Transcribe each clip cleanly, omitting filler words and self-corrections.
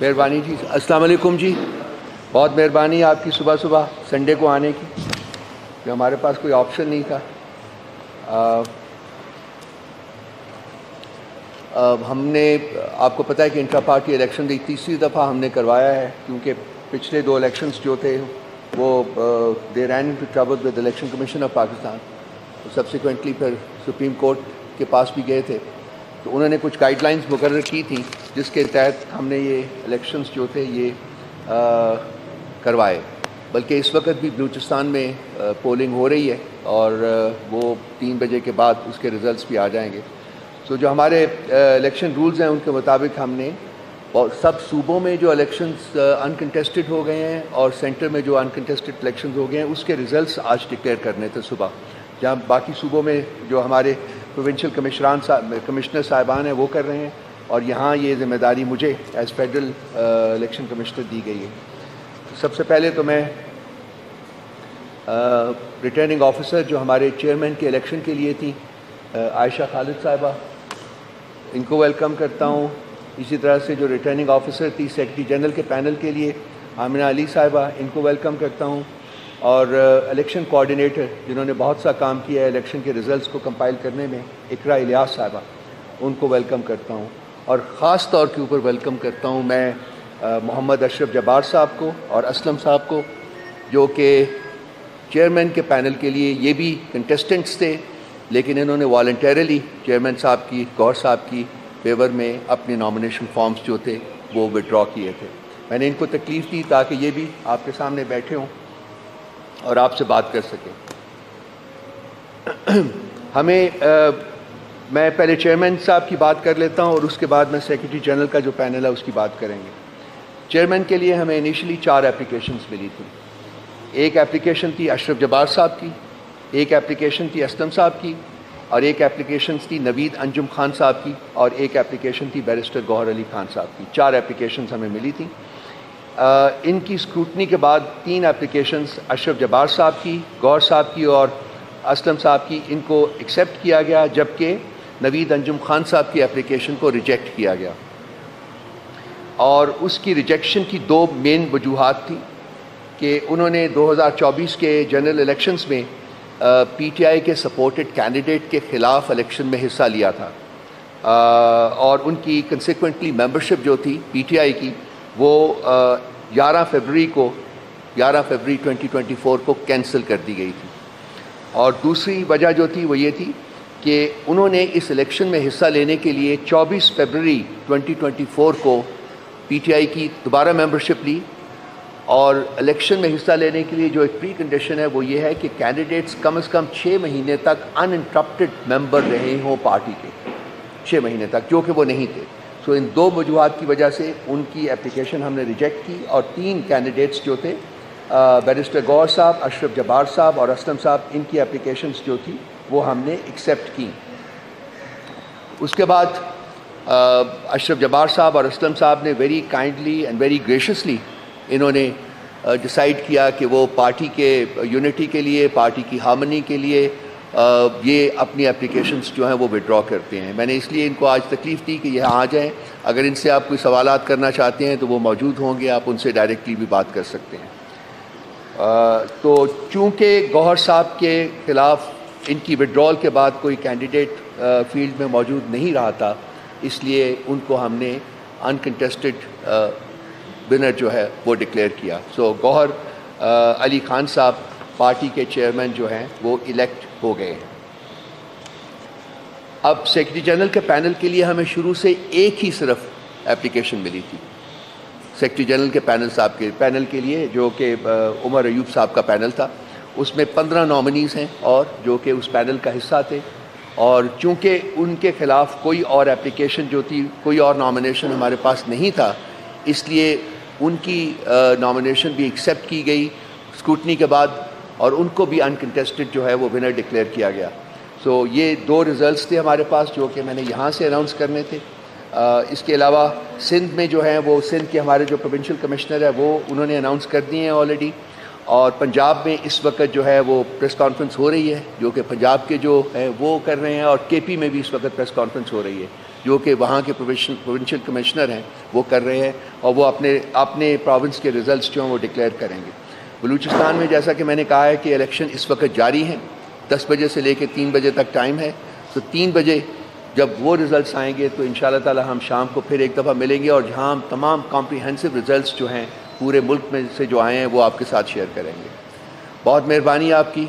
مہربانی جی. السلام علیکم جی. بہت مہربانی آپ کی صبح صبح سنڈے کو آنے کی، کہ ہمارے پاس کوئی آپشن نہیں تھا. ہم نے آپ کو پتہ ہے کہ انٹرا پارٹی الیکشن بھی تیسری دفعہ ہم نے کروایا ہے، کیونکہ پچھلے 2 الیکشنز جو تھے وہ they ran into trouble with election commission of Pakistan. Subsequently پھر سپریم کورٹ کے پاس بھی گئے تھے، تو انہوں نے کچھ گائیڈ لائنز مقرر کی تھیں جس کے تحت ہم نے یہ الیکشنز جو تھے یہ کروائے. بلکہ اس وقت بھی بلوچستان میں پولنگ ہو رہی ہے، اور وہ 3 بجے کے بعد اس کے ریزلٹس بھی آ جائیں گے. تو جو ہمارے الیکشن رولز ہیں ان کے مطابق ہم نے سب صوبوں میں جو الیکشنز انکنٹیسٹڈ ہو گئے ہیں اور سینٹر میں جو انکنٹیسٹڈ الیکشنز ہو گئے ہیں اس کے ریزلٹس آج ڈکلیئر کرنے تھے صبح. جہاں باقی صوبوں میں جو ہمارے پروونشل کمشنر صاحبان ہیں وہ کر رہے ہیں، اور یہاں یہ ذمہ داری مجھے ایز فیڈرل الیکشن کمشنر دی گئی ہے. سب سے پہلے تو میں ریٹرننگ آفیسر جو ہمارے چیئرمین کے الیکشن کے لیے تھی عائشہ خالد صاحبہ، ان کو ویلکم کرتا ہوں. اسی طرح سے جو ریٹرننگ آفیسر تھی سیکرٹری جنرل کے پینل کے لیے آمنہ علی صاحبہ، ان کو ویلکم کرتا ہوں. اور الیکشن کوآرڈینیٹر جنہوں نے بہت سا کام کیا ہے الیکشن کے ریزلٹس کو کمپائل کرنے میں، اقرا الیاس صاحبہ، ان کو ویلکم کرتا ہوں. اور خاص طور کے اوپر ویلکم کرتا ہوں میں محمد اشرف جبار صاحب کو اور اسلم صاحب کو، جو کہ چیئرمین کے پینل کے لیے یہ بھی کنٹیسٹنٹس تھے، لیکن انہوں نے والنٹیرلی چیئرمین صاحب کی، گور صاحب کی فیور میں اپنے نامینیشن فارمز جو تھے وہ وڈرا کیے تھے. میں نے ان کو تکلیف دی تاکہ یہ بھی آپ کے سامنے بیٹھے ہوں اور آپ سے بات کر سکیں. میں پہلے چیئرمین صاحب کی بات کر لیتا ہوں اور اس کے بعد میں سیکرٹری جنرل کا جو پینل ہے اس کی بات کریں گے. چیئرمین کے لیے ہمیں انیشلی 4 اپلیکیشنز ملی تھیں. ایک اپلیکیشن تھی اشرف جبار صاحب کی، ایک اپلیکیشن تھی اسلم صاحب کی، اور ایک اپلیکیشن تھی نوید انجم خان صاحب کی، اور ایک اپلیکیشن تھی بیرسٹر گوہر علی خان صاحب کی. 4 اپلیکیشنز ہمیں ملی تھیں. ان کی اسکروٹنی کے بعد 3 اپلیکیشنز اشرف جبار صاحب کی، گوہر صاحب کی اور اسلم صاحب کی، ان کو ایکسیپٹ کیا گیا، جبکہ نوید انجم خان صاحب کی اپلیکیشن کو ریجیکٹ کیا گیا. اور اس کی ریجیکشن کی 2 مین وجوہات تھیں کہ انہوں نے 2024 کے جنرل الیکشنز میں پی ٹی آئی کے سپورٹڈ کینڈیڈیٹ کے خلاف الیکشن میں حصہ لیا تھا، اور ان کی کنسیکوینٹلی ممبرشپ جو تھی پی ٹی آئی کی وہ 11 فروری 2024 کو کینسل کر دی گئی تھی. اور دوسری وجہ جو تھی وہ یہ تھی کہ انہوں نے اس الیکشن میں حصہ لینے کے لیے 24 فروری 2024 کو پی ٹی آئی کی دوبارہ ممبرشپ لی. اور الیکشن میں حصہ لینے کے لیے جو ایک پری کنڈیشن ہے وہ یہ ہے کہ کینڈیڈیٹس کم از کم 6 مہینے تک ان انٹرپٹڈ ممبر رہے ہوں پارٹی کے، 6 مہینے تک، جو کہ وہ نہیں تھے. سو ان 2 وجوہات کی وجہ سے ان کی اپلیکیشن ہم نے ریجیکٹ کی، اور 3 کینڈیڈیٹس جو تھے بیرسٹر گور صاحب، اشرف جبار صاحب اور اسلم صاحب، ان کی اپلیکیشنز جو تھی وہ ہم نے ایکسیپٹ کی. اس کے بعد اشرف جبار صاحب اور اسلم صاحب نے ویری کائنڈلی اینڈ ویری گریشیسلی انہوں نے ڈیسائیڈ کیا کہ وہ پارٹی کے یونٹی کے لیے، پارٹی کی ہارمنی کے لیے یہ اپنی اپلیکیشنز جو ہیں وہ وڈرا کرتے ہیں. میں نے اس لیے ان کو آج تکلیف دی کہ یہاں آ جائیں. اگر ان سے آپ کوئی سوالات کرنا چاہتے ہیں تو وہ موجود ہوں گے، آپ ان سے ڈائریکٹلی بھی بات کر سکتے ہیں. تو چونکہ گوہر صاحب کے خلاف ان کی وڈرال کے بعد کوئی کینڈیڈیٹ فیلڈ میں موجود نہیں رہا تھا، اس لیے ان کو ہم نے انکنٹیسٹڈ ونر جو ہے وہ ڈکلیئر کیا. سو گوہر علی خان صاحب پارٹی کے چیئرمین جو ہیں وہ الیکٹ ہو گئے ہیں. اب سیکرٹری جنرل کے پینل کے لیے ہمیں شروع سے ایک ہی صرف اپلیکیشن ملی تھی. سیکرٹری جنرل کے پینل کے لیے جو کہ عمر ایوب صاحب کا پینل تھا، اس میں 15 نامنیز ہیں اور جو کہ اس پینل کا حصہ تھے. اور چونکہ ان کے خلاف کوئی اور اپلیکیشن جو تھی، کوئی اور نامینیشن ہمارے پاس نہیں تھا، اس لیے ان کی نامینیشن بھی ایکسیپٹ کی گئی اسکروٹنی کے بعد، اور ان کو بھی انکنٹیسٹڈ جو ہے وہ ونر ڈکلیئر کیا گیا. سو یہ 2 ریزلٹس تھے ہمارے پاس جو کہ میں نے یہاں سے اناؤنس کرنے تھے. اس کے علاوہ سندھ میں جو ہیں وہ سندھ کے ہمارے جو پروونشل کمشنر ہے وہ انہوں نے اناؤنس کر دیے ہیں آلریڈی. اور پنجاب میں اس وقت جو ہے وہ پریس کانفرنس ہو رہی ہے، جو کہ پنجاب کے جو ہیں وہ کر رہے ہیں، اور کے پی میں بھی اس وقت پریس کانفرنس ہو رہی ہے. جو کہ وہاں کے پروونشل کمشنر ہیں وہ کر رہے ہیں، اور وہ اپنے پروونس کے ریزلٹس جو ہیں وہ ڈکلیئر کریں گے۔ بلوچستان میں جیسا کہ میں نے کہا ہے کہ الیکشن اس وقت جاری ہیں، 10 بجے سے لے کے 3 بجے تک ٹائم ہے، تو 3 بجے جب وہ ریزلٹس آئیں گے تو انشاءاللہ تعالی ہم شام کو پھر ایک دفعہ ملیں گے، اور جہاں ہم تمام کمپریہنسو ریزلٹس جو ہیں پورے ملک میں سے جو آئے ہیں وہ آپ کے ساتھ شیئر کریں گے۔ بہت مہربانی آپ کی۔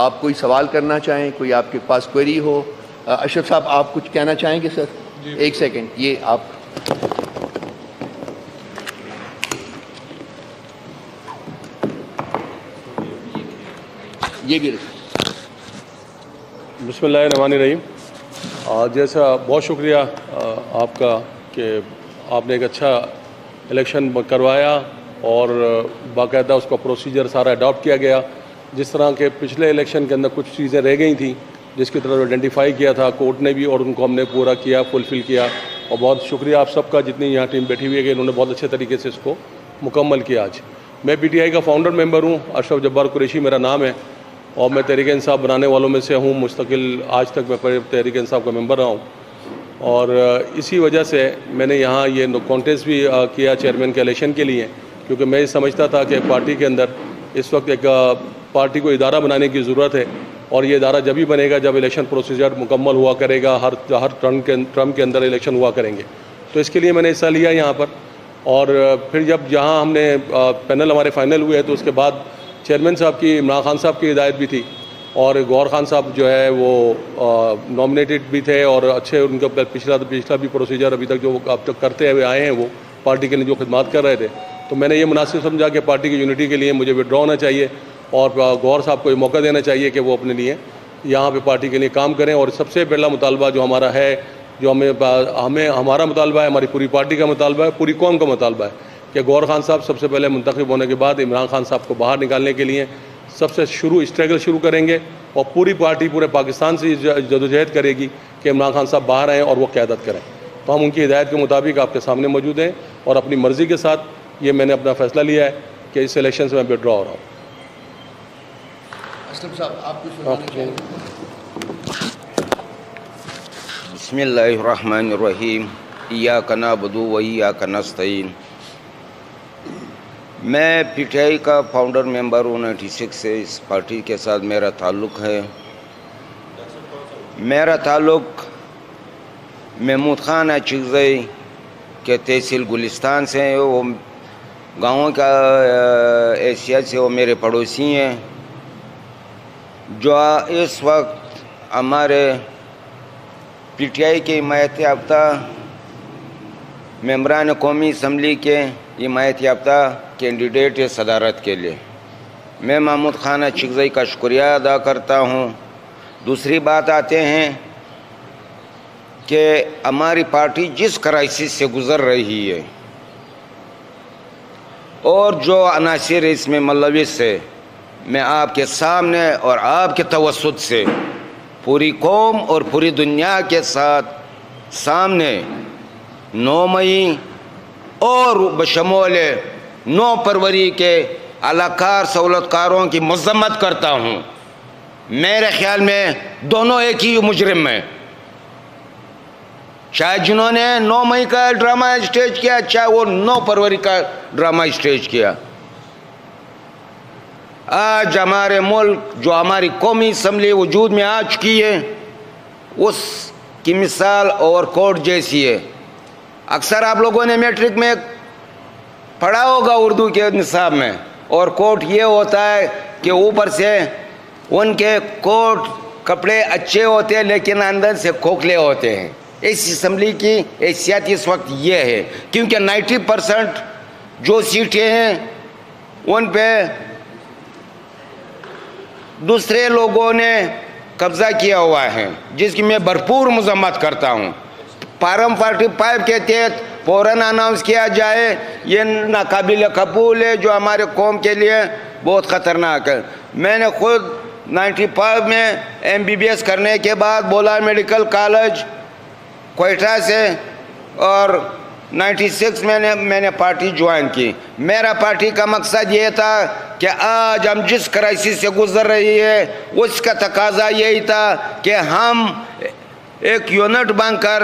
آپ کوئی سوال کرنا چاہیں، کوئی آپ کے پاس کوئری ہو؟ اشرف صاحب آپ کچھ کہنا چاہیں گے؟ سر ایک سیکنڈ، یہ آپ یہ بھی بسم اللہ الرحمن الرحیم۔ جیسا بہت شکریہ آپ کا کہ آپ نے ایک اچھا الیکشن کروایا اور باقاعدہ اس کا پروسیجر سارا اڈاپٹ کیا گیا۔ جس طرح کے پچھلے الیکشن کے اندر کچھ چیزیں رہ گئی تھیں جس کی طرف آئیڈینٹیفائی کیا تھا کورٹ نے بھی، اور ان کو ہم نے پورا کیا، فلفل کیا، اور بہت شکریہ آپ سب کا جتنی یہاں ٹیم بیٹھی ہوئی ہے کہ انہوں نے بہت اچھے طریقے سے اس کو مکمل کیا۔ آج میں پی ٹی آئی کا فاؤنڈر ممبر ہوں، اشرف جبار قریشی میرا نام ہے، اور میں تحریک انصاف بنانے والوں میں سے ہوں۔ مستقل آج تک میں تحریک انصاف کا ممبر رہا ہوں، اور اسی وجہ سے میں نے یہاں یہ کانٹیسٹ بھی کیا چیئرمین کے الیکشن کے لیے، کیونکہ میں یہ سمجھتا تھا کہ پارٹی کے اندر اس وقت ایک پارٹی کو ادارہ بنانے کی ضرورت ہے، اور یہ ادارہ جب ہی بنے گا جب الیکشن پروسیجر مکمل ہوا کرے گا، ہر ٹرم کے اندر الیکشن ہوا کریں گے۔ تو اس کے لیے میں نے حصہ لیا یہاں پر، اور پھر جب یہاں ہم نے پینل ہمارے فائنل ہوئے تو اس کے بعد چیئرمین صاحب کی، عمران خان صاحب کی ہدایت بھی تھی، اور گوہر خان صاحب جو ہے وہ نامنیٹڈ بھی تھے، اور اچھے ان کا پچھلا بھی پروسیجر ابھی تک جو اب تک کرتے ہوئے آئے ہیں وہ پارٹی کے لیے جو خدمات کر رہے تھے۔ تو میں نے یہ مناسب سمجھا کہ پارٹی کی یونٹی کے لیے مجھے وڈرا ہونا چاہیے، اور گوہر صاحب کو یہ موقع دینا چاہیے کہ وہ اپنے لیے یہاں پہ پارٹی کے لیے کام کریں۔ اور سب سے پہلا مطالبہ جو ہمارا ہے، جو ہمارا مطالبہ ہے، ہماری پوری پارٹی کا مطالبہ ہے، پوری قوم کا مطالبہ ہے کہ گوہر خان صاحب سب سے پہلے منتخب ہونے کے بعد عمران خان صاحب کو باہر نکالنے کے لیے سب سے اسٹرگل شروع کریں گے، اور پوری پارٹی پورے پاکستان سے جدوجہد کرے گی کہ عمران خان صاحب باہر آئیں اور وہ قیادت کریں۔ تو ہم ان کی ہدایت کے مطابق آپ کے سامنے موجود ہیں، اور اپنی مرضی کے ساتھ یہ میں نے اپنا فیصلہ لیا ہے کہ اس الیکشن سے میں وڈرا ہو رہا ہوں۔ بسم اللہ الرحمن الرحیم، ایاک نعبد و ایاک نستعین۔ میں پی ٹی آئی کا فاؤنڈر ممبر ہوں 96 سے، اس پارٹی کے ساتھ میرا تعلق ہے۔ میرا تعلق محمود خان اچکزئی کے تحصیل گلستان سے ہے، وہ گاؤں کا حیثیت سے وہ میرے پڑوسی ہیں، جو اس وقت ہمارے پی ٹی آئی کے حمایت یافتہ ممبران قومی اسمبلی کے حمایت یافتہ کینڈیڈیٹ صدارت کے لیے میں محمود خان اچکزئی کا شکریہ ادا کرتا ہوں۔ دوسری بات آتے ہیں کہ ہماری پارٹی جس کرائسس سے گزر رہی ہے اور جو عناصر اس میں ملوث ہے، میں آپ کے سامنے اور آپ کے توسط سے پوری قوم اور پوری دنیا کے سامنے 9 مئی اور بشمول 9 فروری کے اعلیٰ سہولت کاروں کی مذمت کرتا ہوں۔ میرے خیال میں دونوں ایک ہی مجرم ہیں، چاہے جنہوں نے 9 مئی کا ڈرامہ اسٹیج کیا، چاہے وہ 9 فروری کا ڈرامہ اسٹیج کیا۔ آج ہمارے ملک جو ہماری قومی اسمبلی وجود میں آ چکی ہے اس کی مثال اور کورٹ جیسی ہے۔ اکثر آپ لوگوں نے میٹرک میں پڑھا ہوگا اردو کے نصاب میں، اور کورٹ یہ ہوتا ہے کہ اوپر سے ان کے کوٹ کپڑے اچھے ہوتے ہیں لیکن اندر سے کھوکھلے ہوتے ہیں۔ اس اسمبلی کی حیثیت اس وقت یہ ہے کیونکہ 90% جو سیٹیں ہیں ان پہ دوسرے لوگوں نے قبضہ کیا ہوا ہے، جس کی میں بھرپور مذمت کرتا ہوں۔ فارم 45 کے تحت فوراً اناؤنس کیا جائے، یہ ناقابل قبول ہے، جو ہمارے قوم کے لیے بہت خطرناک ہے۔ میں نے خود 95 میں MBBS کرنے کے بعد بولا میڈیکل کالج کوئٹہ سے، اور 96 میں نے پارٹی جوائن کی۔ میرا پارٹی کا مقصد یہ تھا کہ آج ہم جس کرائسس سے گزر رہی ہے اس کا تقاضا یہی تھا کہ ہم ایک یونٹ بن کر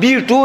B2